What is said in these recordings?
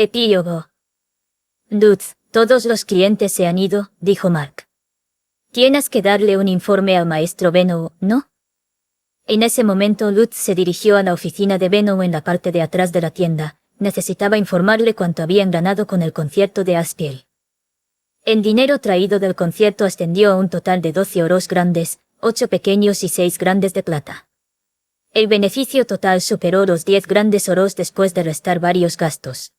Epílogo. Lutz, todos los clientes se han ido, dijo Mark. Tienes que darle un informe al maestro Benno, ¿no? En ese momento Lutz se dirigió a la oficina de Benno en la parte de atrás de la tienda. Necesitaba informarle cuánto habían ganado con el concierto de Aspiel. El dinero traído del concierto ascendió a un total de 12 oros grandes, 8 pequeños y 6 grandes de plata. El beneficio total superó los 10 grandes oros después de restar varios gastos.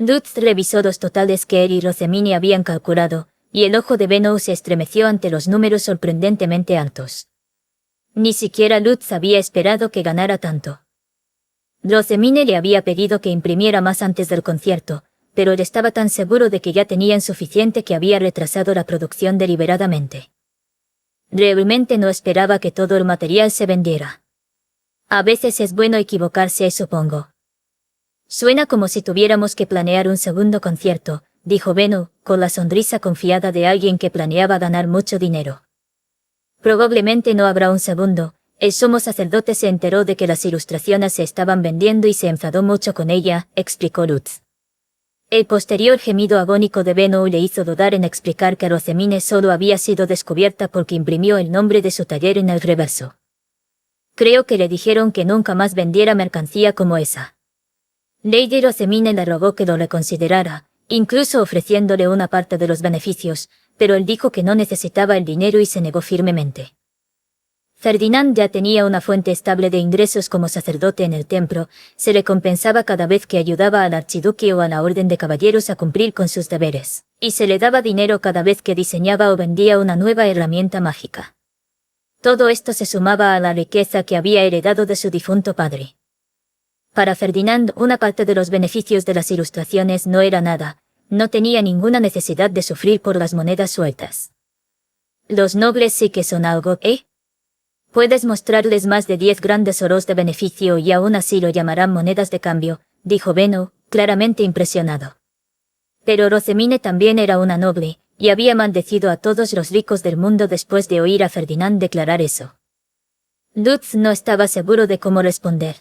Lutz revisó los totales que él y Rosemini habían calculado, y el ojo de Benno se estremeció ante los números sorprendentemente altos. Ni siquiera Lutz había esperado que ganara tanto. Rosemini le había pedido que imprimiera más antes del concierto, pero él estaba tan seguro de que ya tenían suficiente que había retrasado la producción deliberadamente. Realmente no esperaba que todo el material se vendiera. A veces es bueno equivocarse, supongo. Suena como si tuviéramos que planear un segundo concierto, dijo Benno, con la sonrisa confiada de alguien que planeaba ganar mucho dinero. Probablemente no habrá un segundo. El sumo sacerdote se enteró de que las ilustraciones se estaban vendiendo y se enfadó mucho con ella, explicó Lutz. El posterior gemido agónico de Benno le hizo dudar en explicar que Rosemini solo había sido descubierta porque imprimió el nombre de su taller en el reverso. Creo que le dijeron que nunca más vendiera mercancía como esa. Lady Rosemini le rogó que lo reconsiderara, incluso ofreciéndole una parte de los beneficios, pero él dijo que no necesitaba el dinero y se negó firmemente. Ferdinand ya tenía una fuente estable de ingresos como sacerdote en el templo, se le compensaba cada vez que ayudaba al archiduque o a la orden de caballeros a cumplir con sus deberes, y se le daba dinero cada vez que diseñaba o vendía una nueva herramienta mágica. Todo esto se sumaba a la riqueza que había heredado de su difunto padre. Para Ferdinand, una parte de los beneficios de las ilustraciones no era nada, no tenía ninguna necesidad de sufrir por las monedas sueltas. Los nobles sí que son algo, ¿eh? Puedes mostrarles más de 10 grandes oros de beneficio y aún así lo llamarán monedas de cambio, dijo Benno, claramente impresionado. Pero Rosemini también era una noble, y había maldecido a todos los ricos del mundo después de oír a Ferdinand declarar eso. Lutz no estaba seguro de cómo responder.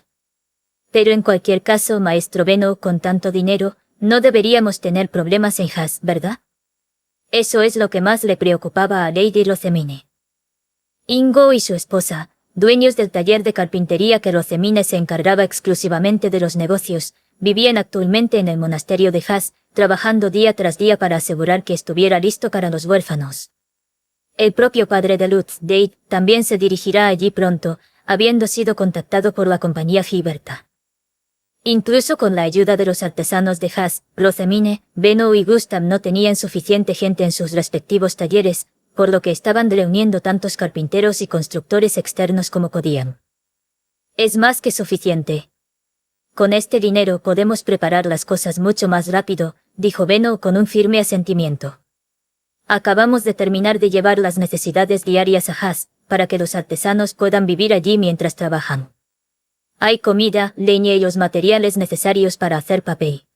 Pero en cualquier caso, maestro Benno, con tanto dinero, no deberíamos tener problemas en Haas, ¿verdad? Eso es lo que más le preocupaba a Lady Rosemini. Ingo y su esposa, dueños del taller de carpintería que Rosemini se encargaba exclusivamente de los negocios, vivían actualmente en el monasterio de Haas, trabajando día tras día para asegurar que estuviera listo para los huérfanos. El propio padre de Lutz, Dave, también se dirigirá allí pronto, habiendo sido contactado por la compañía Giberta. Incluso con la ayuda de los artesanos de Haas, Rosemini, Benno y Gustav no tenían suficiente gente en sus respectivos talleres, por lo que estaban reuniendo tantos carpinteros y constructores externos como podían. Es más que suficiente. Con este dinero podemos preparar las cosas mucho más rápido, dijo Benno con un firme asentimiento. Acabamos de terminar de llevar las necesidades diarias a Haas, para que los artesanos puedan vivir allí mientras trabajan. Hay comida, leña y los materiales necesarios para hacer papel.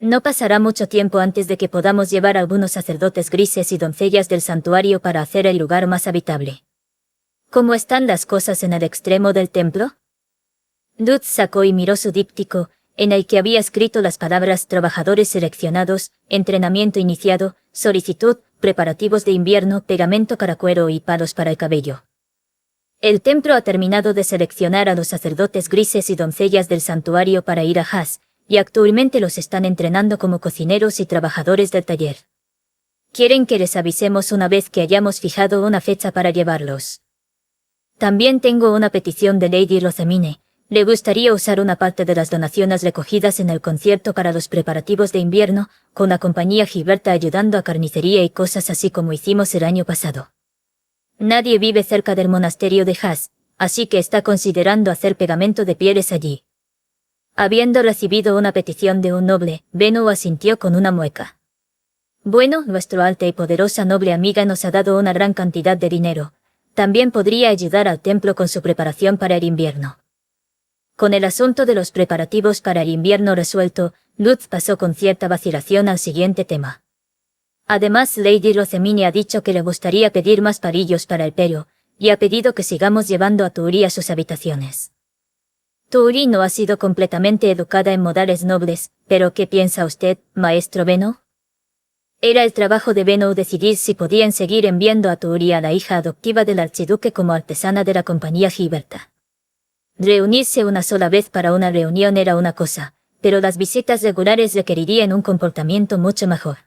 No pasará mucho tiempo antes de que podamos llevar algunos sacerdotes grises y doncellas del santuario para hacer el lugar más habitable. ¿Cómo están las cosas en el extremo del templo? Lutz sacó y miró su díptico, en el que había escrito las palabras trabajadores seleccionados, entrenamiento iniciado, solicitud, preparativos de invierno, pegamento caracuero y palos para el cabello. El templo ha terminado de seleccionar a los sacerdotes grises y doncellas del santuario para ir a Haas, y actualmente los están entrenando como cocineros y trabajadores del taller. Quieren que les avisemos una vez que hayamos fijado una fecha para llevarlos. También tengo una petición de Lady Rosemini. Le gustaría usar una parte de las donaciones recogidas en el concierto para los preparativos de invierno, con la compañía Giberta ayudando a carnicería y cosas así como hicimos el año pasado. Nadie vive cerca del monasterio de Haas, así que está considerando hacer pegamento de pieles allí. Habiendo recibido una petición de un noble, Benno asintió con una mueca. Bueno, nuestra alta y poderosa noble amiga nos ha dado una gran cantidad de dinero. También podría ayudar al templo con su preparación para el invierno. Con el asunto de los preparativos para el invierno resuelto, Lutz pasó con cierta vacilación al siguiente tema. Además, Lady Rosemini ha dicho que le gustaría pedir más palillos para el pelo, y ha pedido que sigamos llevando a Turi a sus habitaciones. Tuuri no ha sido completamente educada en modales nobles, pero ¿qué piensa usted, maestro Benno? Era el trabajo de Benno decidir si podían seguir enviando a Tuuri a la hija adoptiva del archiduque como artesana de la compañía Giberta. Reunirse una sola vez para una reunión era una cosa, pero las visitas regulares requerirían un comportamiento mucho mejor.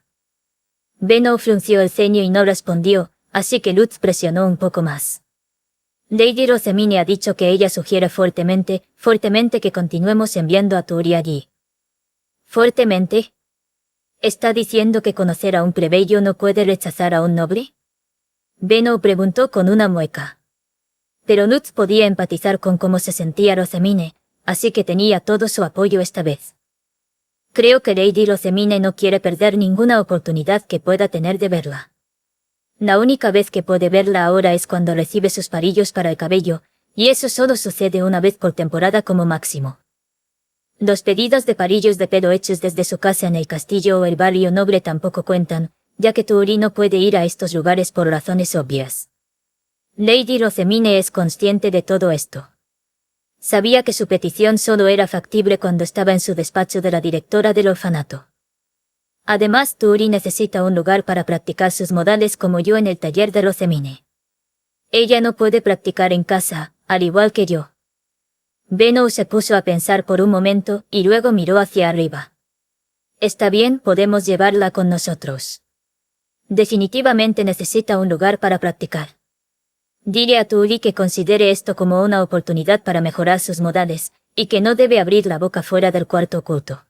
Benno frunció el ceño y no respondió, así que Lutz presionó un poco más. Lady Rosemine ha dicho que ella sugiere fuertemente que continuemos enviando a Tuuri allí. ¿Fuertemente? ¿Está diciendo que conocer a un plebeyo no puede rechazar a un noble? Benno preguntó con una mueca. Pero Lutz podía empatizar con cómo se sentía Rosemine, así que tenía todo su apoyo esta vez. Creo que Lady Rosemine no quiere perder ninguna oportunidad que pueda tener de verla. La única vez que puede verla ahora es cuando recibe sus parillos para el cabello, y eso solo sucede una vez por temporada como máximo. Los pedidos de parillos de pelo hechos desde su casa en el castillo o el barrio noble tampoco cuentan, ya que Tuuri no puede ir a estos lugares por razones obvias. Lady Rosemine es consciente de todo esto. Sabía que su petición solo era factible cuando estaba en su despacho de la directora del orfanato. Además, Tuuri necesita un lugar para practicar sus modales como yo en el taller de Rosemine. Ella no puede practicar en casa, al igual que yo. Benno se puso a pensar por un momento y luego miró hacia arriba. Está bien, podemos llevarla con nosotros. Definitivamente necesita un lugar para practicar. Dile a Tuuri que considere esto como una oportunidad para mejorar sus modales, y que no debe abrir la boca fuera del cuarto oculto.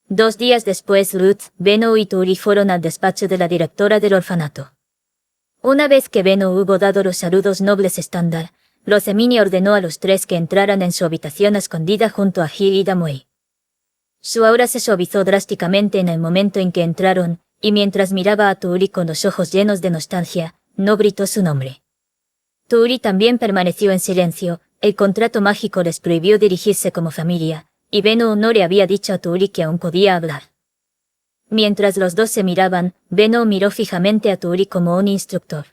2 días después Lutz, Benno y Tuuri fueron al despacho de la directora del orfanato. Una vez que Benno hubo dado los saludos nobles estándar, Rosemine ordenó a los 3 que entraran en su habitación escondida junto a Gil y Damway. Su aura se suavizó drásticamente en el momento en que entraron, y mientras miraba a Tuuri con los ojos llenos de nostalgia, no gritó su nombre. Tuuri también permaneció en silencio, el contrato mágico les prohibió dirigirse como familia, y Benno no le había dicho a Tuuri que aún podía hablar. Mientras los dos se miraban, Benno miró fijamente a Tuuri como un instructor.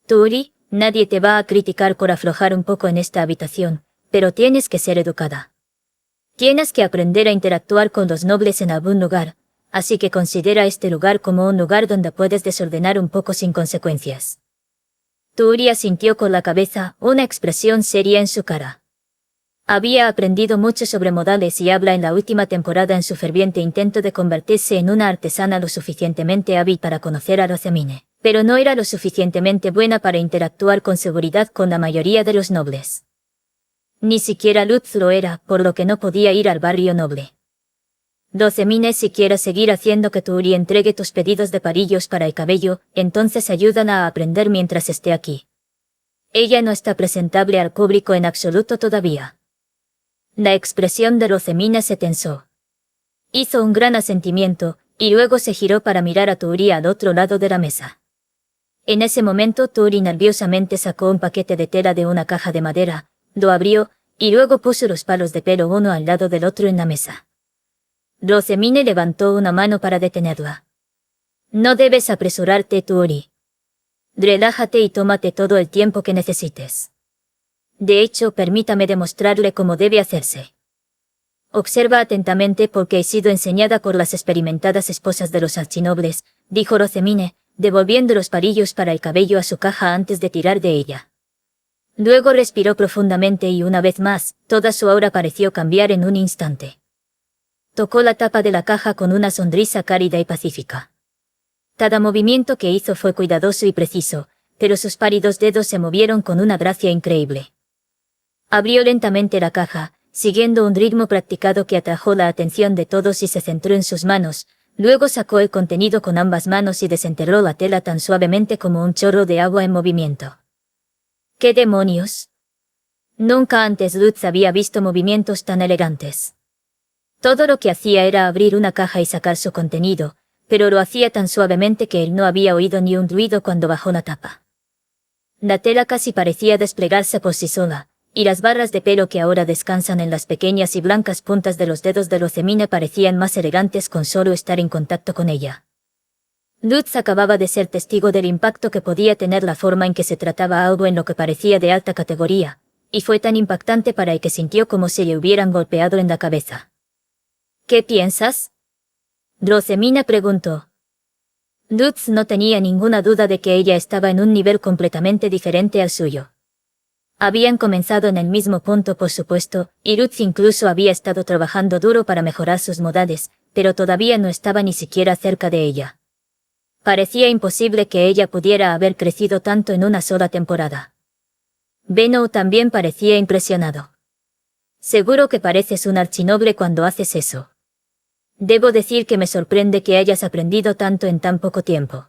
Tuuri, nadie te va a criticar por aflojar un poco en esta habitación, pero tienes que ser educada. Tienes que aprender a interactuar con los nobles en algún lugar, así que considera este lugar como un lugar donde puedes desordenar un poco sin consecuencias. Tuuri asintió con la cabeza, una expresión seria en su cara. Había aprendido mucho sobre modales y habla en la última temporada en su ferviente intento de convertirse en una artesana lo suficientemente hábil para conocer a Rosemine, pero no era lo suficientemente buena para interactuar con seguridad con la mayoría de los nobles. Ni siquiera Lutz lo era, por lo que no podía ir al barrio noble. Rosemine, si quieres seguir haciendo que Tuuri entregue tus pedidos de parillos para el cabello, entonces ayúdala a aprender mientras esté aquí. Ella no está presentable al público en absoluto todavía. La expresión de Rosemine se tensó. Hizo un gran asentimiento, y luego se giró para mirar a Tuuri al otro lado de la mesa. En ese momento Tuuri nerviosamente sacó un paquete de tela de una caja de madera, lo abrió, y luego puso los palos de pelo uno al lado del otro en la mesa. Rosemine levantó una mano para detenerla. No debes apresurarte, Tuuri. Relájate y tómate todo el tiempo que necesites. De hecho, permítame demostrarle cómo debe hacerse. Observa atentamente porque he sido enseñada por las experimentadas esposas de los archinobles, dijo Rosemine, devolviendo los parillos para el cabello a su caja antes de tirar de ella. Luego respiró profundamente y una vez más, toda su aura pareció cambiar en un instante. Tocó la tapa de la caja con una sonrisa cálida y pacífica. Cada movimiento que hizo fue cuidadoso y preciso, pero sus pálidos dedos se movieron con una gracia increíble. Abrió lentamente la caja, siguiendo un ritmo practicado que atrajo la atención de todos y se centró en sus manos, luego sacó el contenido con ambas manos y desenterró la tela tan suavemente como un chorro de agua en movimiento. ¿Qué demonios? Nunca antes Lutz había visto movimientos tan elegantes. Todo lo que hacía era abrir una caja y sacar su contenido, pero lo hacía tan suavemente que él no había oído ni un ruido cuando bajó la tapa. La tela casi parecía desplegarse por sí sola, y las barras de pelo que ahora descansan en las pequeñas y blancas puntas de los dedos de Rosemine parecían más elegantes con solo estar en contacto con ella. Lutz acababa de ser testigo del impacto que podía tener la forma en que se trataba algo en lo que parecía de alta categoría, y fue tan impactante para él que sintió como si le hubieran golpeado en la cabeza. ¿Qué piensas?, Rosemina preguntó. Lutz no tenía ninguna duda de que ella estaba en un nivel completamente diferente al suyo. Habían comenzado en el mismo punto, por supuesto, y Lutz incluso había estado trabajando duro para mejorar sus modales, pero todavía no estaba ni siquiera cerca de ella. Parecía imposible que ella pudiera haber crecido tanto en una sola temporada. Benno también parecía impresionado. Seguro que pareces un archinoble cuando haces eso. Debo decir que me sorprende que hayas aprendido tanto en tan poco tiempo.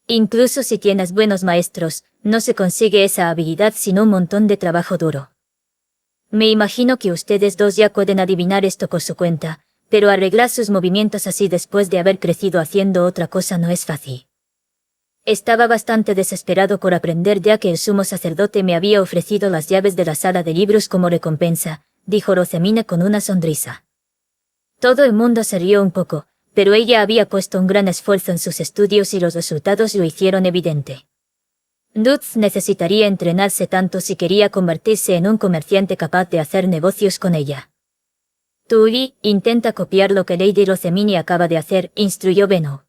Incluso si tienes buenos maestros, no se consigue esa habilidad sin un montón de trabajo duro. Me imagino que ustedes dos ya pueden adivinar esto por su cuenta, pero arreglar sus movimientos así después de haber crecido haciendo otra cosa no es fácil. Estaba bastante desesperado por aprender ya que el sumo sacerdote me había ofrecido las llaves de la sala de libros como recompensa, dijo Rosemina con una sonrisa. Todo el mundo se rió un poco, pero ella había puesto un gran esfuerzo en sus estudios y los resultados lo hicieron evidente. Lutz necesitaría entrenarse tanto si quería convertirse en un comerciante capaz de hacer negocios con ella. Tuuli, intenta copiar lo que Lady Rosemini acaba de hacer, instruyó Benno.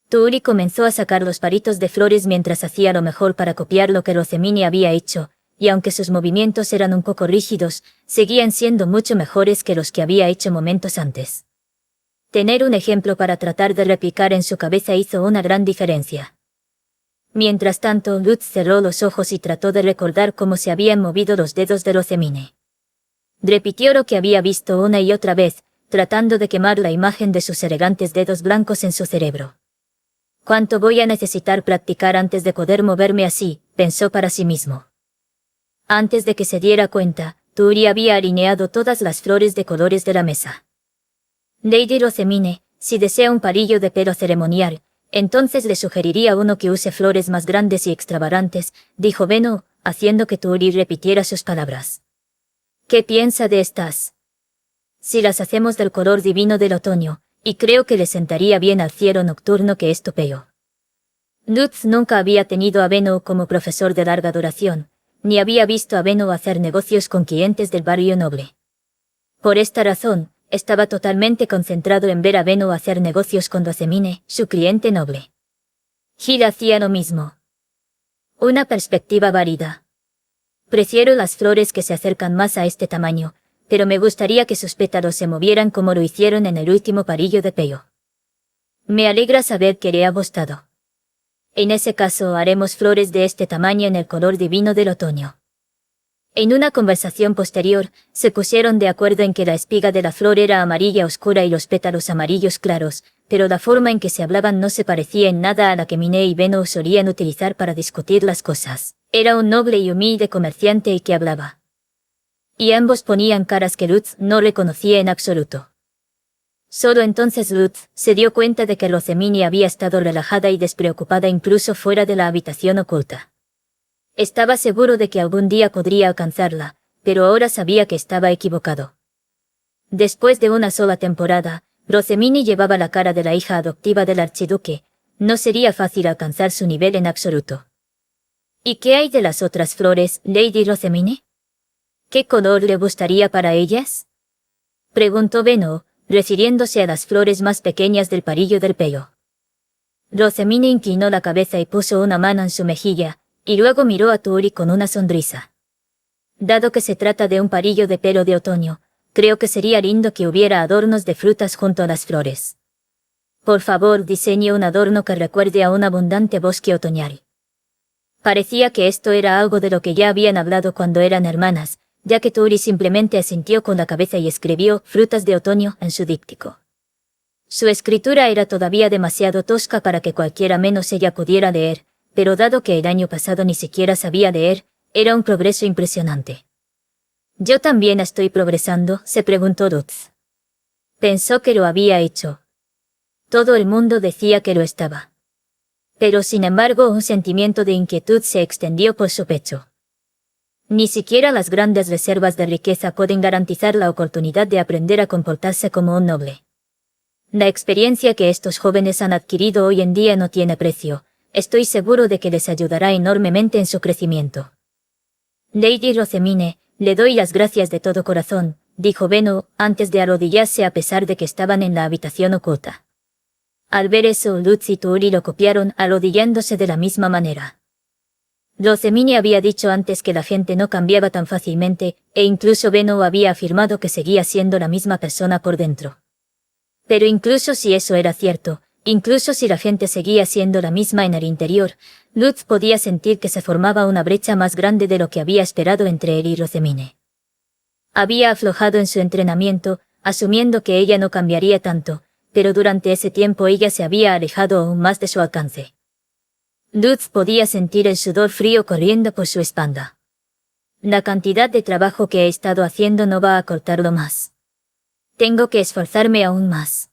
Tuuli comenzó a sacar los palitos de flores mientras hacía lo mejor para copiar lo que Rosemini había hecho, y aunque sus movimientos eran un poco rígidos, seguían siendo mucho mejores que los que había hecho momentos antes. Tener un ejemplo para tratar de replicar en su cabeza hizo una gran diferencia. Mientras tanto, Lutz cerró los ojos y trató de recordar cómo se habían movido los dedos de Rosemini. Repitió lo que había visto una y otra vez, tratando de quemar la imagen de sus elegantes dedos blancos en su cerebro. ¿Cuánto voy a necesitar practicar antes de poder moverme así?, pensó para sí mismo. Antes de que se diera cuenta, Tuuli había alineado todas las flores de colores de la mesa. Lady Rosemini, si desea un palillo de pelo ceremonial, entonces le sugeriría uno que use flores más grandes y extravagantes, dijo Benno, haciendo que Tuuli repitiera sus palabras. ¿Qué piensa de estas? Si las hacemos del color divino del otoño, y creo que le sentaría bien al cielo nocturno que esto pegó. Lutz nunca había tenido a Benno como profesor de larga duración, ni había visto a Benno hacer negocios con clientes del barrio noble. Por esta razón, estaba totalmente concentrado en ver a Benno hacer negocios con Rosemini, su cliente noble. Gil hacía lo mismo. Una perspectiva válida. Prefiero las flores que se acercan más a este tamaño, pero me gustaría que sus pétalos se movieran como lo hicieron en el último palillo de pelo. Me alegra saber que le ha gustado. En ese caso haremos flores de este tamaño en el color divino del otoño. En una conversación posterior, se pusieron de acuerdo en que la espiga de la flor era amarilla oscura y los pétalos amarillos claros, pero la forma en que se hablaban no se parecía en nada a la que Miné y Benno solían utilizar para discutir las cosas. Era un noble y humilde comerciante el que hablaba. Y ambos ponían caras que Lutz no reconocía en absoluto. Solo entonces Lutz se dio cuenta de que Rosemini había estado relajada y despreocupada incluso fuera de la habitación oculta. Estaba seguro de que algún día podría alcanzarla, pero ahora sabía que estaba equivocado. Después de una sola temporada, Rosemini llevaba la cara de la hija adoptiva del archiduque. No sería fácil alcanzar su nivel en absoluto. ¿Y qué hay de las otras flores, Lady Rosemini? ¿Qué color le gustaría para ellas?, preguntó Benno, refiriéndose a las flores más pequeñas del palillo del pelo. Rosemini inclinó la cabeza y puso una mano en su mejilla, y luego miró a Tuuli con una sonrisa. Dado que se trata de un palillo de pelo de otoño, creo que sería lindo que hubiera adornos de frutas junto a las flores. Por favor, diseñe un adorno que recuerde a un abundante bosque otoñal. Parecía que esto era algo de lo que ya habían hablado cuando eran hermanas, ya que Tuuli simplemente asintió con la cabeza y escribió frutas de otoño en su díptico. Su escritura era todavía demasiado tosca para que cualquiera menos ella pudiera leer, pero dado que el año pasado ni siquiera sabía leer, era un progreso impresionante. ¿Yo también estoy progresando?, se preguntó Lutz. Pensó que lo había hecho. Todo el mundo decía que lo estaba. Pero sin embargo un sentimiento de inquietud se extendió por su pecho. Ni siquiera las grandes reservas de riqueza pueden garantizar la oportunidad de aprender a comportarse como un noble. La experiencia que estos jóvenes han adquirido hoy en día no tiene precio. Estoy seguro de que les ayudará enormemente en su crecimiento. Lady Rosemine, le doy las gracias de todo corazón, dijo Benno, antes de arrodillarse a pesar de que estaban en la habitación oculta. Al ver eso, Lutz y Tuuri lo copiaron, arrodillándose de la misma manera. Rosemine había dicho antes que la gente no cambiaba tan fácilmente, e incluso Benno había afirmado que seguía siendo la misma persona por dentro. Pero incluso si eso era cierto, incluso si la gente seguía siendo la misma en el interior, Lutz podía sentir que se formaba una brecha más grande de lo que había esperado entre él y Rosemine. Había aflojado en su entrenamiento, asumiendo que ella no cambiaría tanto, pero durante ese tiempo ella se había alejado aún más de su alcance. Lutz podía sentir el sudor frío corriendo por su espalda. La cantidad de trabajo que he estado haciendo no va a cortarlo más. Tengo que esforzarme aún más.